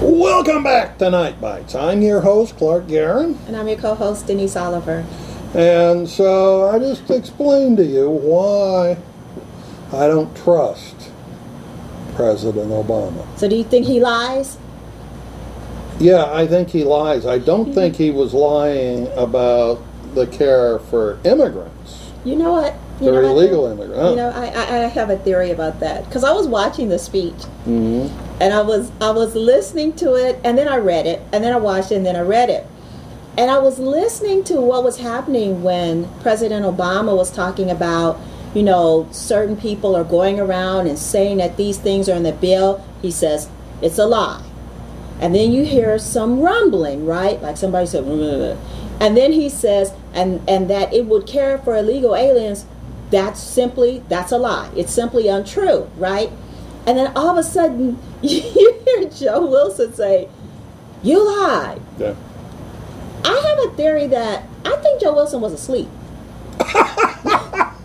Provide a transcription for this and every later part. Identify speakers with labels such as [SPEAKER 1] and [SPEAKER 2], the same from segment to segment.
[SPEAKER 1] Welcome back to NiteBites. I'm your host, Clark Garen.
[SPEAKER 2] And I'm your co-host, Denise Oliver.
[SPEAKER 1] And so I just explained to you why I don't trust President Obama.
[SPEAKER 2] So do you think he lies?
[SPEAKER 1] Yeah, I think he lies. I don't think he was lying about the care for immigrants.
[SPEAKER 2] You know what?
[SPEAKER 1] For illegal immigrants. Huh?
[SPEAKER 2] You know, I have a theory about that. Because I was watching the speech.
[SPEAKER 1] Mm-hmm.
[SPEAKER 2] And I was listening to it, and then I read it, and then I watched it, and then I read it. And I was listening to what was happening when President Obama was talking about, you know, certain people are going around and saying that these things are in the bill. He says, it's a lie. And then you hear some rumbling, right? Like somebody said, "Ugh." And then he says, and that it would care for illegal aliens, that's a lie. It's simply untrue, right? And then all of a sudden, you hear Joe Wilson say, you lied.
[SPEAKER 1] Yeah.
[SPEAKER 2] I have a theory that I think Joe Wilson was asleep.
[SPEAKER 1] How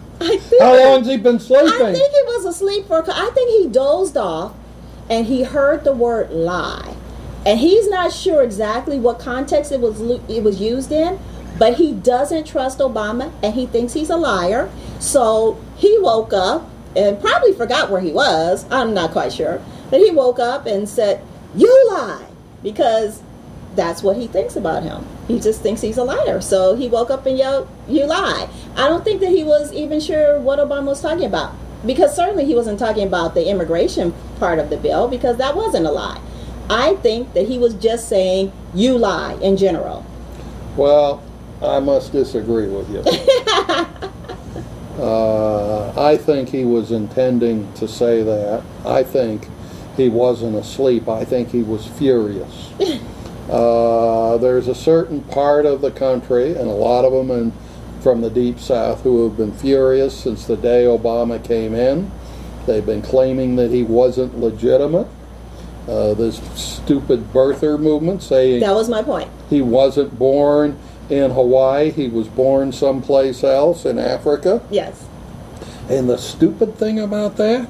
[SPEAKER 1] long's he been sleeping?
[SPEAKER 2] I think he was asleep I think he dozed off and he heard the word lie. And he's not sure exactly what context it was used in, but he doesn't trust Obama and he thinks he's a liar. So he woke up and probably forgot where he was. I'm not quite sure. But he woke up and said, you lie, because that's what he thinks about him. He just thinks he's a liar. So he woke up and yelled, you lie. I don't think that he was even sure what Obama was talking about, because certainly he wasn't talking about the immigration part of the bill, because that wasn't a lie. I think that he was just saying, you lie in general.
[SPEAKER 1] Well, I must disagree with you. I think he was intending to say that. I think he wasn't asleep. I think he was furious. There's a certain part of the country, and a lot of them from the Deep South, who have been furious since the day Obama came in. They've been claiming that he wasn't legitimate. This stupid birther movement saying...
[SPEAKER 2] That was my point.
[SPEAKER 1] He wasn't born in Hawaii. He was born someplace else in Africa.
[SPEAKER 2] Yes.
[SPEAKER 1] And the stupid thing about that,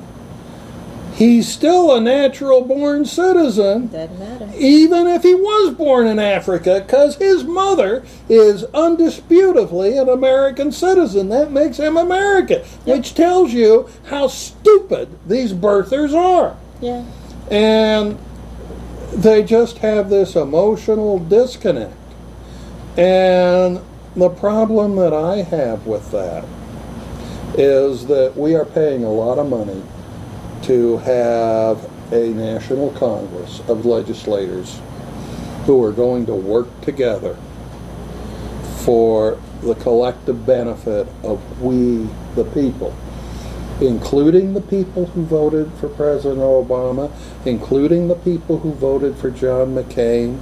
[SPEAKER 1] he's still a natural-born citizen.
[SPEAKER 2] Doesn't matter.
[SPEAKER 1] Even if he was born in Africa, because his mother is undisputably an American citizen. That makes him American, which tells you how stupid these birthers are.
[SPEAKER 2] Yeah.
[SPEAKER 1] And they just have this emotional disconnect. And the problem that I have with that is that we are paying a lot of money to have a national Congress of legislators who are going to work together for the collective benefit of we, the people, including the people who voted for President Obama, including the people who voted for John McCain,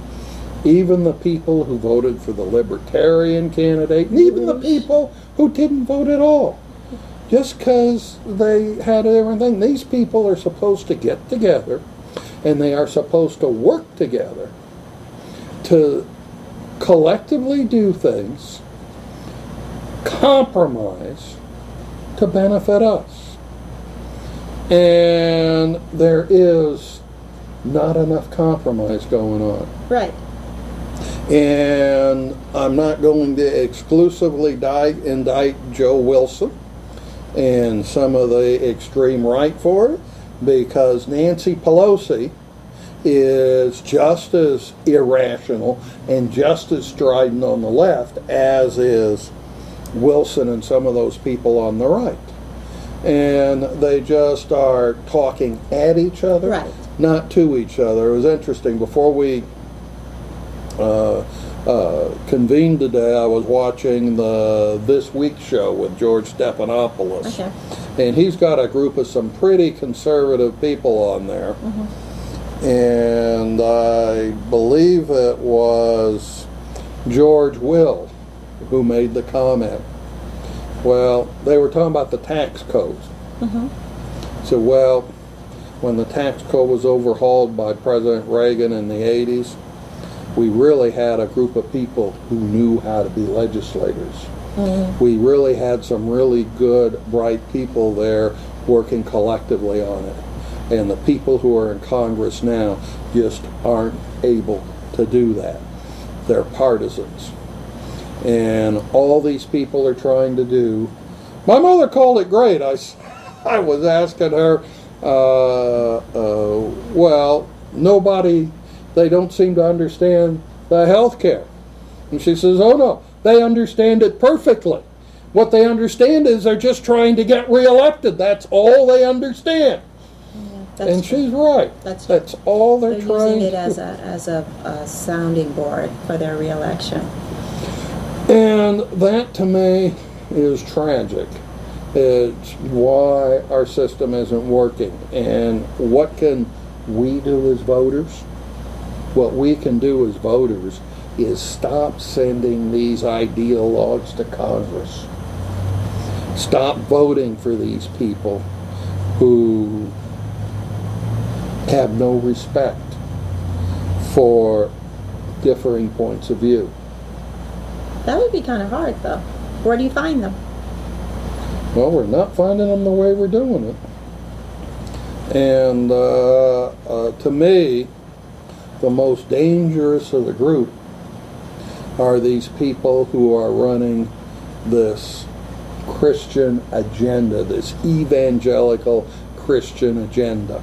[SPEAKER 1] even the people who voted for the Libertarian candidate, and even the people who didn't vote at all. Just because they had everything, these people are supposed to get together, and they are supposed to work together to collectively do things, compromise to benefit us. And there is not enough compromise going on.
[SPEAKER 2] Right.
[SPEAKER 1] And I'm not going to exclusively indict Joe Wilson and some of the extreme right for it, because Nancy Pelosi is just as irrational and just as strident on the left as is Wilson and some of those people on the right. And they just are talking at each other,
[SPEAKER 2] right,
[SPEAKER 1] not to each other. It was interesting. Before we convened today, I was watching the This Week show with George Stephanopoulos.
[SPEAKER 2] Okay.
[SPEAKER 1] And he's got a group of some pretty conservative people on there. Mm-hmm. And I believe it was George Will who made the comment. Well, they were talking about the tax code. Mm-hmm. So, well, when the tax code was overhauled by President Reagan in the 80s, we really had a group of people who knew how to be legislators. Mm-hmm. We really had some really good, bright people there working collectively on it. And the people who are in Congress now just aren't able to do that. They're partisans. And all these people are trying to do. My mother called it great. I was asking her, well, they don't seem to understand the health care. And she says, oh no, they understand it perfectly. What they understand is they're just trying to get reelected. That's all they understand. Yeah, and true. She's right. That's all they're trying
[SPEAKER 2] using it as a sounding board for their reelection.
[SPEAKER 1] And that, to me, is tragic. It's why our system isn't working. And what can we do as voters? What we can do as voters is stop sending these ideologues to Congress. Stop voting for these people who have no respect for differing points of view.
[SPEAKER 2] That would be kind of hard, though. Where do you find them?
[SPEAKER 1] Well, we're not finding them the way we're doing it. And to me, the most dangerous of the group are these people who are running this Christian agenda, this evangelical Christian agenda,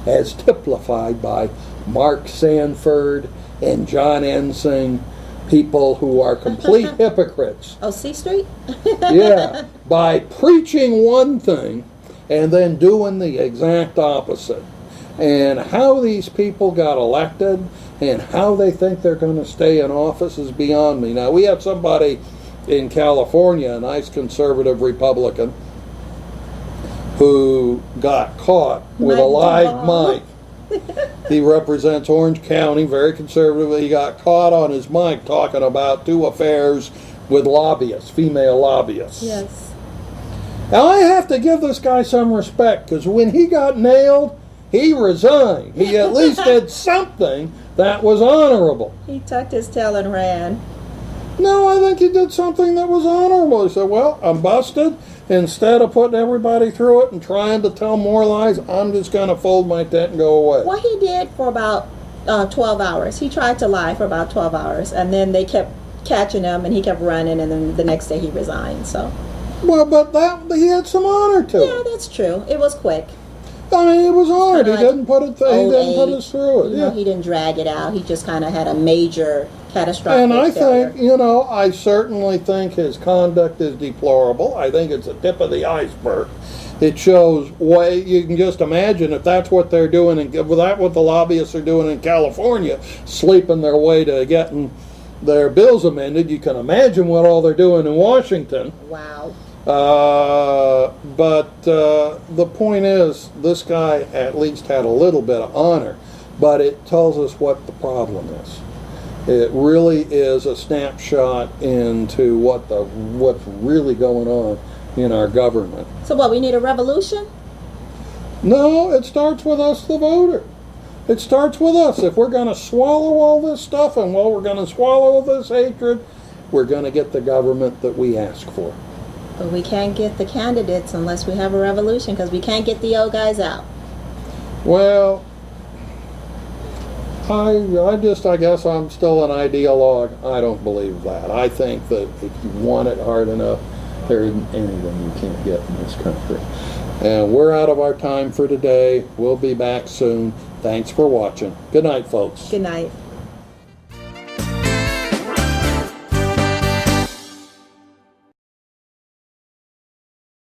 [SPEAKER 1] as typified by Mark Sanford and John Ensing, people who are complete hypocrites.
[SPEAKER 2] Oh, C Street?
[SPEAKER 1] Yeah, by preaching one thing and then doing the exact opposite. And how these people got elected and how they think they're going to stay in office is beyond me. Now, we have somebody in California, a nice conservative Republican, who got caught with a live mic. He represents Orange County, very conservative. He got caught on his mic talking about 2 affairs with lobbyists, female lobbyists.
[SPEAKER 2] Yes.
[SPEAKER 1] Now, I have to give this guy some respect, because when he got nailed, he resigned. He at least did something that was honorable.
[SPEAKER 2] He tucked his tail and ran.
[SPEAKER 1] No, I think he did something that was honorable. He said, well, I'm busted. Instead of putting everybody through it and trying to tell more lies, I'm just going to fold my tent and go away.
[SPEAKER 2] Well, he did for about 12 hours. He tried to lie for about 12 hours, and then they kept catching him, and he kept running, and then the next day he resigned. So.
[SPEAKER 1] Well, but he had some honor to it.
[SPEAKER 2] Yeah, that's true. It was quick.
[SPEAKER 1] I mean, it was hard. He
[SPEAKER 2] Like
[SPEAKER 1] didn't put it. He didn't put us through it.
[SPEAKER 2] You know, he didn't drag it out. He just kind of had a major catastrophic
[SPEAKER 1] And I
[SPEAKER 2] failure.
[SPEAKER 1] think, I certainly think his conduct is deplorable. I think it's the tip of the iceberg. It shows you can just imagine if that's what they're doing, and if that's what the lobbyists are doing in California, sleeping their way to getting their bills amended. You can imagine what all they're doing in Washington.
[SPEAKER 2] Wow.
[SPEAKER 1] But the point is, this guy at least had a little bit of honor, but it tells us what the problem is. It really is a snapshot into what's really going on in our government.
[SPEAKER 2] So what, we need a revolution?
[SPEAKER 1] No, it starts with us, the voter. It starts with us. If we're going to swallow all this stuff, and we're going to swallow this hatred, we're going to get the government that we ask for.
[SPEAKER 2] But we can't get the candidates unless we have a revolution, because we can't get the old guys out.
[SPEAKER 1] Well, I guess I'm still an ideologue. I don't believe that. I think that if you want it hard enough, there isn't anything you can't get in this country. And we're out of our time for today. We'll be back soon. Thanks for watching. Good night, folks.
[SPEAKER 2] Good night.